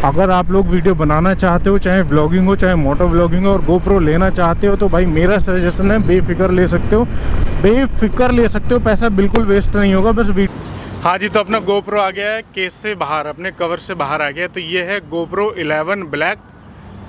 अगर आप लोग वीडियो बनाना चाहते हो, चाहे व्लॉगिंग हो चाहे मोटो व्लॉगिंग हो, और गोप्रो लेना चाहते हो तो भाई मेरा सजेशन है बेफिक्र ले सकते हो, बेफिक्र ले सकते हो, पैसा बिल्कुल वेस्ट नहीं होगा। बस हाँ जी, तो अपना गोप्रो आ गया है केस से बाहर, अपने कवर से बाहर आ गया है। तो ये है गोप्रो 11 ब्लैक,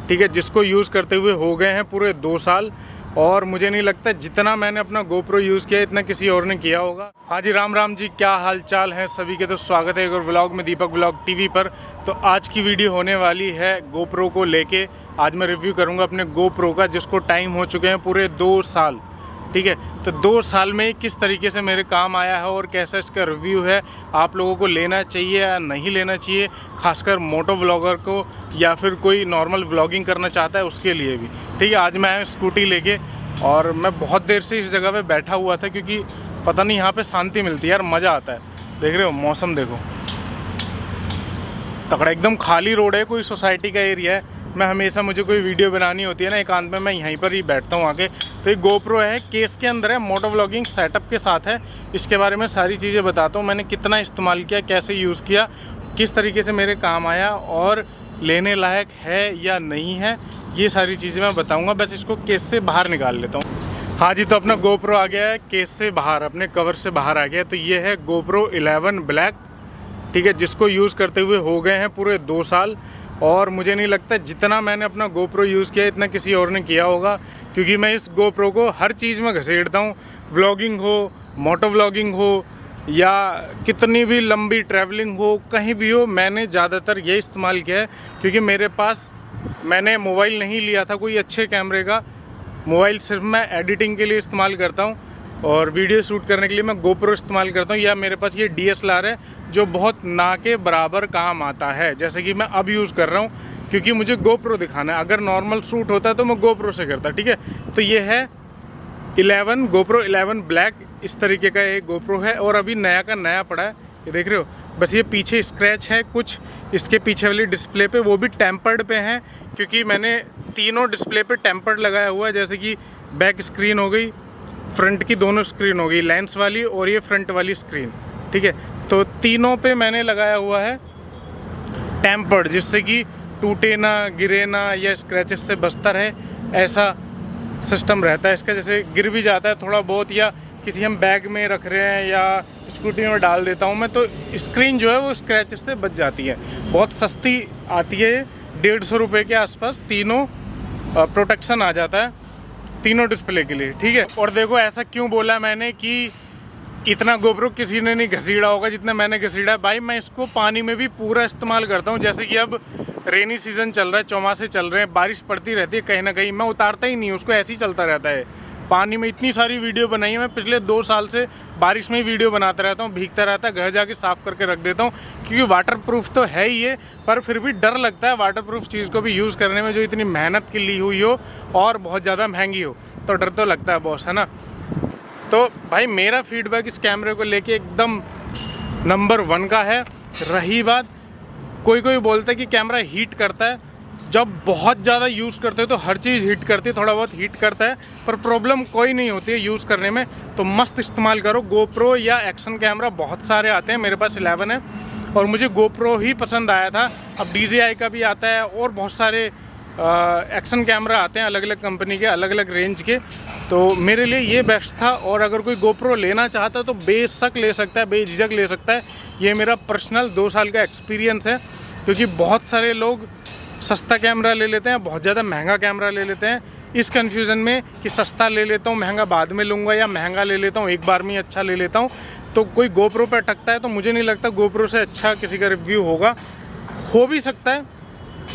ठीक है, जिसको यूज़ करते हुए हो गए हैं पूरे 2 साल। और मुझे नहीं लगता जितना मैंने अपना गोप्रो यूज़ किया इतना किसी और ने किया होगा। हाँ जी, राम राम जी, क्या हाल चाल है सभी के। तो स्वागत है एक और व्लॉग में दीपक व्लॉग टीवी पर। तो आज की वीडियो होने वाली है गोप्रो को लेके। आज मैं रिव्यू करूँगा अपने गोप्रो का, जिसको टाइम हो चुके हैं पूरे 2 साल, ठीक है। तो 2 साल में किस तरीके से मेरे काम आया है और कैसा इसका रिव्यू है, आप लोगों को लेना चाहिए या नहीं लेना चाहिए, खासकर मोटो व्लॉगर को या फिर कोई नॉर्मल व्लॉगिंग करना चाहता है उसके लिए भी, ठीक है। आज मैं आया स्कूटी लेके और मैं बहुत देर से इस जगह पे बैठा हुआ था क्योंकि पता नहीं यहाँ पे शांति मिलती है यार, मज़ा आता है। देख रहे हो मौसम, देखो तगड़ा, एकदम खाली रोड है, कोई सोसाइटी का एरिया है। मैं हमेशा, मुझे कोई वीडियो बनानी होती है ना एकांत में, मैं यहीं पर ही बैठता हूँ आके। तो ये गोप्रो है, केस के अंदर है, मोटो व्लॉगिंग सेटअप के साथ है। इसके बारे में सारी चीज़ें बताता हूँ, मैंने कितना इस्तेमाल किया, कैसे यूज़ किया, किस तरीके से मेरे काम आया और लेने लायक है या नहीं है, ये सारी चीज़ें मैं बताऊँगा। बस इसको केस से बाहर निकाल लेता हूँ। हाँ जी, तो अपना गोप्रो आ गया है केस से बाहर, अपने कवर से बाहर आ गया। तो ये है गोप्रो 11 ब्लैक, ठीक है, जिसको यूज़ करते हुए हो गए हैं पूरे 2 साल। और मुझे नहीं लगता जितना मैंने अपना गोप्रो यूज़ किया इतना किसी और ने किया होगा, क्योंकि मैं इस गोप्रो को हर चीज़ में घसीटता हूँ। व्लॉगिंग हो, मोटो व्लॉगिंग हो या कितनी भी लंबी ट्रैवलिंग हो, कहीं भी हो, मैंने ज़्यादातर ये इस्तेमाल किया है। क्योंकि मेरे पास, मैंने मोबाइल नहीं लिया था कोई अच्छे कैमरे का, मोबाइल सिर्फ मैं एडिटिंग के लिए इस्तेमाल करता हूँ और वीडियो शूट करने के लिए मैं गोप्रो इस्तेमाल करता हूँ। या मेरे पास ये DSLR है जो बहुत ना के बराबर काम आता है, जैसे कि मैं अब यूज़ कर रहा हूँ, क्योंकि मुझे गोप्रो दिखाना है। अगर नॉर्मल शूट होता है तो मैं गोप्रो से करता, ठीक है। तो ये है गोप्रो 11 ब्लैक, इस तरीके का एक गोप्रो है और अभी नया का नया पड़ा है, ये देख रहे हो। बस ये पीछे स्क्रैच है कुछ इसके पीछे वाली डिस्प्ले पे, वो भी टेम्पर्ड पे है, क्योंकि मैंने तीनों डिस्प्ले पे टेम्पर्ड लगाया हुआ है। जैसे कि बैक स्क्रीन हो गई, फ्रंट की दोनों स्क्रीन हो गई, लेंस वाली और ये फ्रंट वाली स्क्रीन, ठीक है। तो तीनों पे मैंने लगाया हुआ है टेम्पर्ड, जिससे कि टूटे ना, गिरे ना या स्क्रैचेस से बचता रहे, ऐसा सिस्टम रहता है इसका। जैसे गिर भी जाता है थोड़ा बहुत या किसी हम बैग में रख रहे हैं या स्कूटी में डाल देता हूँ मैं, तो स्क्रीन जो है वो स्क्रैचेस से बच जाती है। बहुत सस्ती आती है, 150 रुपये के आसपास तीनों प्रोटेक्शन आ जाता है तीनों डिस्प्ले के लिए, ठीक है। और देखो ऐसा क्यों बोला मैंने कि इतना गोप्रो किसी ने नहीं घसीड़ा होगा जितना मैंने घसीड़ा है। भाई मैं इसको पानी में भी पूरा इस्तेमाल करता हूँ। जैसे कि अब रेनी सीज़न चल रहा है, चौमासे चल रहे हैं, बारिश पड़ती रहती है, कहीं ना कहीं मैं उतारता ही नहीं, उसको ऐसे ही चलता रहता है पानी में। इतनी सारी वीडियो बनाई है मैं पिछले 2 साल से, बारिश में ही वीडियो बनाता रहता हूँ, भीगता रहता है, घर जाके साफ़ करके रख देता हूँ, क्योंकि वाटर प्रूफ तो है ही है, पर फिर भी डर लगता है वाटर प्रूफ चीज़ को भी यूज़ करने में, जो इतनी मेहनत की ली हुई हो और बहुत ज़्यादा महंगी हो, तो डर तो लगता है बॉस, है ना। तो भाई मेरा फीडबैक इस कैमरे को लेके एकदम नंबर 1 का है। रही बात, कोई बोलता है कि कैमरा हीट करता है, जब बहुत ज़्यादा यूज़ करते हो तो हर चीज़ हीट करती है, थोड़ा बहुत हीट करता है, पर प्रॉब्लम कोई नहीं होती है यूज़ करने में। तो मस्त इस्तेमाल करो गोप्रो या एक्शन कैमरा, बहुत सारे आते हैं, मेरे पास 11 है और मुझे गोप्रो ही पसंद आया था। अब DJI का भी आता है और बहुत सारे एक्शन कैमरा आते हैं, अलग अलग कंपनी के, अलग अलग रेंज के। तो मेरे लिए ये बेस्ट था। और अगर कोई गोप्रो लेना चाहता है तो बेशक ले सकता है, बेझिझक ले सकता है। ये मेरा पर्सनल 2 साल का एक्सपीरियंस है, क्योंकि बहुत सारे लोग सस्ता कैमरा ले लेते हैं, बहुत ज़्यादा महंगा कैमरा ले लेते हैं, इस कन्फ्यूज़न में कि सस्ता ले लेता हूँ, महंगा बाद में लूँगा, या महंगा ले लेता हूँ एक बार में अच्छा ले लेता हूँ। तो कोई गोप्रो पर अटकता है, तो मुझे नहीं लगता गोप्रो से अच्छा किसी का रिव्यू होगा। हो भी सकता है,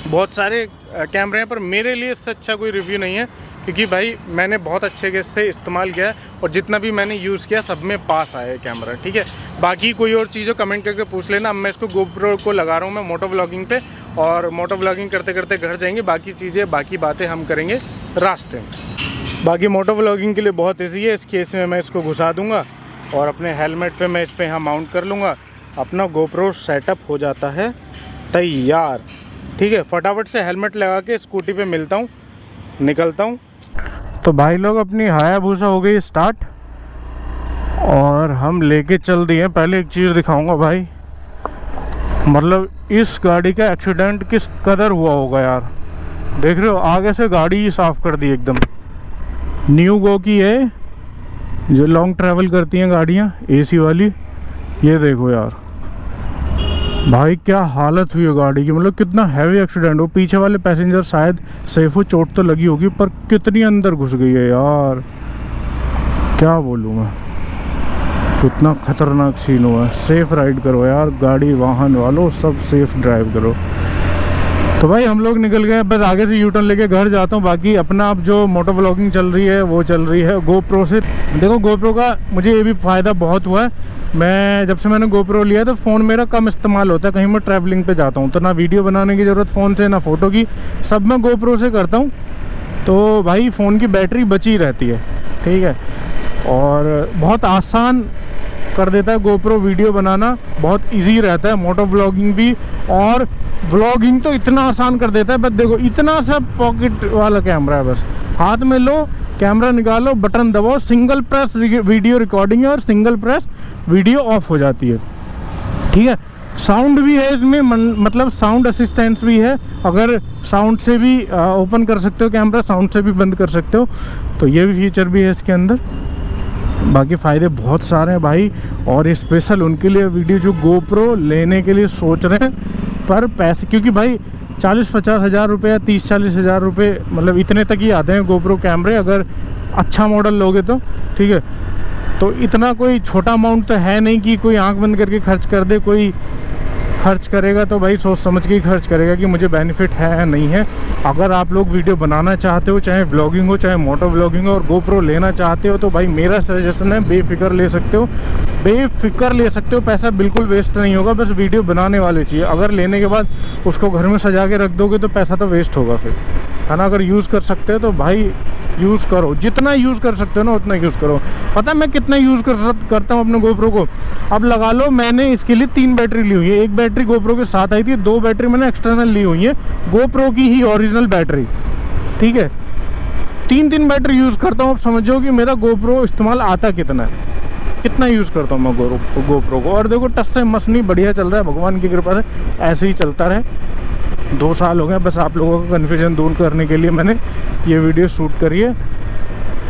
बहुत सारे कैमरे हैं, पर मेरे लिए इससे अच्छा कोई रिव्यू नहीं है, क्योंकि भाई मैंने बहुत अच्छे के से इस्तेमाल किया है और जितना भी मैंने यूज़ किया सब में पास आया है कैमरा, ठीक है। बाकी कोई और चीज़ हो कमेंट करके पूछ लेना। अब मैं इसको गोप्रो को लगा रहा हूँ मैं मोटो व्लॉगिंग पे, और मोटो व्लॉगिंग करते करते घर जाएंगे, बाकी चीज़ें, बाकी बातें हम करेंगे रास्ते में। बाकी मोटो व्लॉगिंग के लिए बहुत ईजी है। इस केस में मैं इसको घुसा दूँगा और अपने हेलमेट पर मैं इस पर यहाँ माउंट कर लूँगा, अपना गोप्रो सेटअप हो जाता है तैयार, ठीक है। फटाफट से हेलमेट लगा के स्कूटी पे मिलता हूँ, निकलता हूँ। तो भाई लोग अपनी हायाबुसा हो गई स्टार्ट और हम लेके चल दिए। पहले एक चीज़ दिखाऊंगा भाई, मतलब इस गाड़ी का एक्सीडेंट किस कदर हुआ होगा यार। देख रहे हो आगे से गाड़ी ही साफ़ कर दी एकदम। न्यू गो की है, जो लॉन्ग ट्रैवल करती हैं गाड़ियाँ एसी वाली। ये देखो यार भाई क्या हालत हुई है गाड़ी की, मतलब कितना हैवी एक्सीडेंट हो। पीछे वाले पैसेंजर शायद सेफ हो, चोट तो लगी होगी पर कितनी अंदर घुस गई है यार, क्या बोलूँ मैं। कितना खतरनाक सीन हुआ है। सेफ राइड करो यार, गाड़ी वाहन वालों सब सेफ ड्राइव करो। तो भाई हम लोग निकल गए, बस आगे से यू टर्न लेके घर जाता हूँ। बाकी अपना अब जो मोटो व्लॉगिंग चल रही है वो चल रही है गोप्रो से। देखो गोप्रो का मुझे ये भी फ़ायदा बहुत हुआ है, मैं जब से मैंने गोप्रो लिया तो फ़ोन मेरा कम इस्तेमाल होता है। कहीं मैं ट्रैवलिंग पे जाता हूँ तो ना वीडियो बनाने की ज़रूरत फ़ोन से, ना फ़ोटो की, सब मैं गोप्रो से करता हूँ। तो भाई फ़ोन की बैटरी बची रहती है, ठीक है। और बहुत आसान कर देता है गोप्रो वीडियो बनाना, बहुत इजी रहता है मोटो व्लॉगिंग भी। और व्लॉगिंग तो इतना आसान कर देता है, बस देखो इतना सा पॉकेट वाला कैमरा है, बस हाथ में लो, कैमरा निकालो, बटन दबाओ, सिंगल प्रेस वीडियो रिकॉर्डिंग है और सिंगल प्रेस वीडियो ऑफ हो जाती है, ठीक है। साउंड भी है इसमें, मतलब साउंड असिस्टेंस भी है, अगर साउंड से भी ओपन कर सकते हो कैमरा, साउंड से भी बंद कर सकते हो, तो ये भी फीचर भी है इसके अंदर। बाकी फ़ायदे बहुत सारे हैं भाई, और स्पेशल उनके लिए वीडियो जो गोप्रो लेने के लिए सोच रहे हैं पर पैसे, क्योंकि भाई 40-50 हज़ार रुपये या 30-40 हज़ार रुपये, मतलब इतने तक ही आते हैं गोप्रो कैमरे अगर अच्छा मॉडल लोगे तो, ठीक है। तो इतना कोई छोटा अमाउंट तो है नहीं कि कोई आंख बंद करके खर्च कर दे। कोई खर्च करेगा तो भाई सोच समझ के ही खर्च करेगा कि मुझे बेनिफिट है या नहीं है। अगर आप लोग वीडियो बनाना चाहते हो, चाहे व्लॉगिंग हो चाहे मोटो व्लॉगिंग हो, और गोप्रो लेना चाहते हो तो भाई मेरा सजेशन है बेफिक्र ले सकते हो, बेफिक्र ले सकते हो। पैसा बिल्कुल वेस्ट नहीं होगा, बस वीडियो बनाने वाली चाहिए। अगर लेने के बाद उसको घर में सजा के रख दोगे तो पैसा तो वेस्ट होगा फिर, है ना। अगर यूज़ कर सकते हो तो भाई यूज़ करो, जितना यूज़ कर सकते हो ना उतना यूज़ करो। पता है मैं कितना यूज़ करता हूँ अपने गोप्रो को। अब लगा लो मैंने इसके लिए 3 बैटरी ली हुई है, एक बैटरी गोप्रो के साथ आई थी, 2 बैटरी मैंने एक्सटर्नल ली हुई है, गोप्रो की ही ओरिजिनल बैटरी, ठीक है। 3 बैटरी यूज़ करता हूँ। अब समझो कि मेरा गोप्रो इस्तेमाल आता कितना है, कितना यूज़ करता हूँ मैं गोप्रो को। और देखो टच से मसनी बढ़िया चल रहा है, भगवान की कृपा से ऐसे ही चलता रहे। 2 साल हो गए, बस आप लोगों का कन्फ्यूजन दूर करने के लिए मैंने ये वीडियो शूट करी है।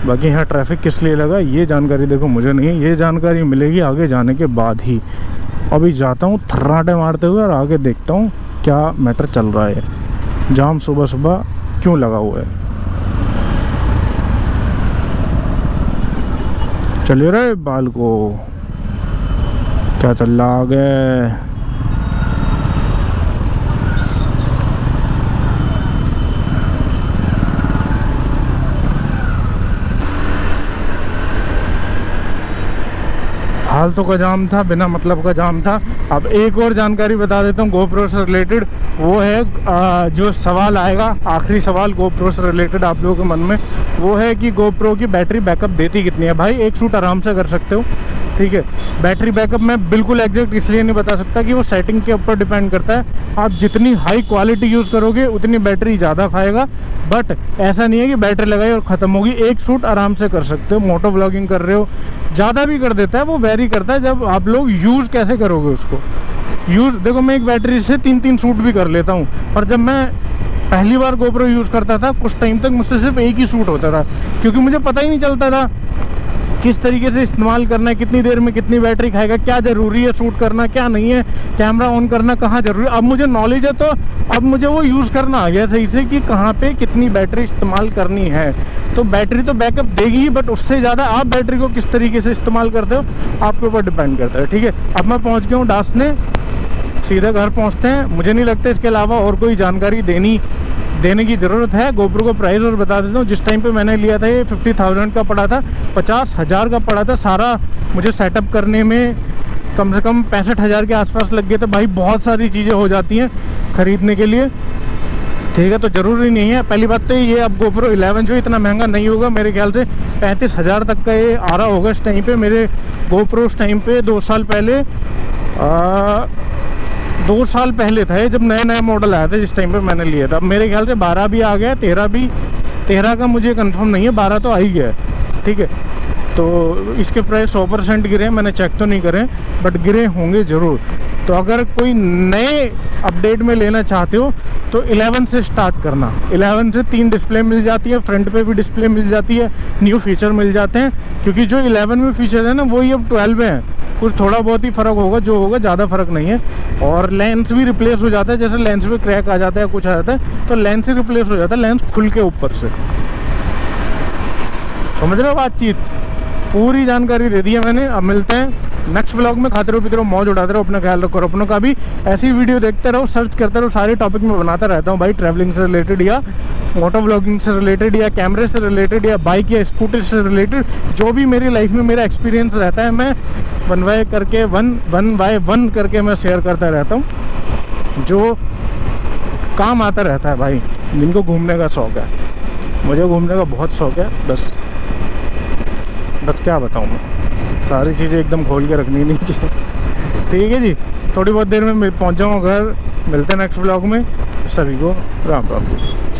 बाकी यहाँ ट्रैफिक किस लिए लगा ये जानकारी देखो मुझे नहीं है, ये जानकारी मिलेगी आगे जाने के बाद ही। अभी जाता हूँ थर्राटे मारते हुए और आगे देखता हूँ क्या मैटर चल रहा है, जाम सुबह सुबह क्यों लगा हुआ है। चलिए रे बाल को, क्या चल रहा आगे। फालतू का जाम था, बिना मतलब का जाम था। अब एक और जानकारी बता देता हूँ गोप्रो से रिलेटेड, वो है जो सवाल आएगा, आखिरी सवाल गोप्रो से रिलेटेड आप लोगों के मन में, वो है कि गोप्रो की बैटरी बैकअप देती कितनी है। भाई एक शूट आराम से कर सकते हो, ठीक है। बैटरी बैकअप मैं बिल्कुल एग्जैक्ट इसलिए नहीं बता सकता कि वो सेटिंग के ऊपर डिपेंड करता है। आप जितनी हाई क्वालिटी यूज़ करोगे उतनी बैटरी ज़्यादा खाएगा, बट ऐसा नहीं है कि बैटरी लगाई और ख़त्म होगी। एक शूट आराम से कर सकते हो, मोटो व्लॉगिंग कर रहे हो ज़्यादा भी कर देता है, वो वेरी करता है जब आप लोग यूज़ कैसे करोगे उसको। यूज़ देखो मैं एक बैटरी से 3 शूट भी कर लेता हूँ, पर जब मैं पहली बार गोप्रो यूज़ करता था कुछ टाइम तक मुझसे सिर्फ एक ही शूट होता था, क्योंकि मुझे पता ही नहीं चलता था किस तरीके से इस्तेमाल करना है, कितनी देर में कितनी बैटरी खाएगा, क्या ज़रूरी है शूट करना क्या नहीं है, कैमरा ऑन करना कहाँ ज़रूरी है। अब मुझे नॉलेज है तो अब मुझे वो यूज़ करना आ गया सही से कि कहाँ पे कितनी बैटरी इस्तेमाल करनी है। तो बैटरी तो बैकअप देगी ही, बट उससे ज़्यादा आप बैटरी को किस तरीके से इस्तेमाल करते हो आपके ऊपर डिपेंड करता है, ठीक है। अब मैं पहुँच गया हूँ डासने, सीधा घर पहुँचते हैं। मुझे नहीं लगता इसके अलावा और कोई जानकारी देने की ज़रूरत है। गोप्रो का प्राइस और बता देता हूँ, जिस टाइम पे मैंने लिया था ये 50,000 का पड़ा था, 50,000 का पड़ा था। सारा मुझे सेटअप करने में कम से कम 65,000 के आसपास लग गए थे। भाई बहुत सारी चीज़ें हो जाती हैं ख़रीदने के लिए, ठीक है। तो ज़रूरी नहीं है, पहली बात तो ये अब GoPro 11 जो इतना महंगा नहीं होगा, मेरे ख्याल से 35,000 तक का ये आ रहा होगा इस टाइम पे। मेरे GoPro उस टाइम पे 2 साल पहले 2 साल पहले था ये, जब नया मॉडल आया था जिस टाइम पे मैंने लिया था। अब मेरे ख्याल से 12 भी आ गया, 13 का मुझे कंफर्म नहीं है, 12 तो आ ही गया, ठीक है। तो इसके प्राइस 100% गिरे, मैंने चेक तो नहीं करे बट गिरे होंगे ज़रूर। तो अगर कोई नए अपडेट में लेना चाहते हो तो 11 से स्टार्ट करना। 11 से 3 डिस्प्ले मिल जाती है, फ्रंट पे भी डिस्प्ले मिल जाती है, न्यू फीचर मिल जाते हैं, क्योंकि जो 11 में फीचर है ना वही अब 12 में है। कुछ थोड़ा बहुत ही फ़र्क होगा, जो होगा ज़्यादा फ़र्क नहीं है। और लेंस भी रिप्लेस हो जाता है, जैसे लेंस में क्रैक आ जाता है, कुछ आ जाता है तो लेंस ही रिप्लेस हो जाता है, लेंस खुल के ऊपर से। समझ रहे हो बातचीत? पूरी जानकारी दे दी है मैंने। अब मिलते हैं नेक्स्ट व्लॉग में। खाते रहो, पीते रहो, मौज उड़ाते रहो, अपना ख्याल रखो और अपनों का भी। ऐसी वीडियो देखते रहो, सर्च करते रहो, सारे टॉपिक में बनाता रहता हूँ भाई, ट्रैवलिंग से रिलेटेड या मोटो व्लॉगिंग से रिलेटेड या कैमरे से रिलेटेड या बाइक या स्कूटर से रिलेटेड, जो भी मेरी लाइफ में मेरा एक्सपीरियंस रहता है मैं वन बाय वन करके मैं शेयर करता रहता हूँ, जो काम आता रहता है भाई। जिनको घूमने का शौक़ है, मुझे घूमने का बहुत शौक़ है, बस क्या बताऊँ मैं, सारी चीज़ें एकदम खोल के रखनी नहीं चाहिए। ठीक है जी, थोड़ी बहुत देर में पहुंच जाऊँगा घर। मिलते हैं नेक्स्ट व्लॉग में। सभी को राम राम।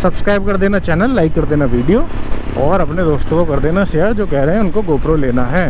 सब्सक्राइब कर देना चैनल, लाइक कर देना वीडियो और अपने दोस्तों को कर देना शेयर जो कह रहे हैं उनको GoPro लेना है।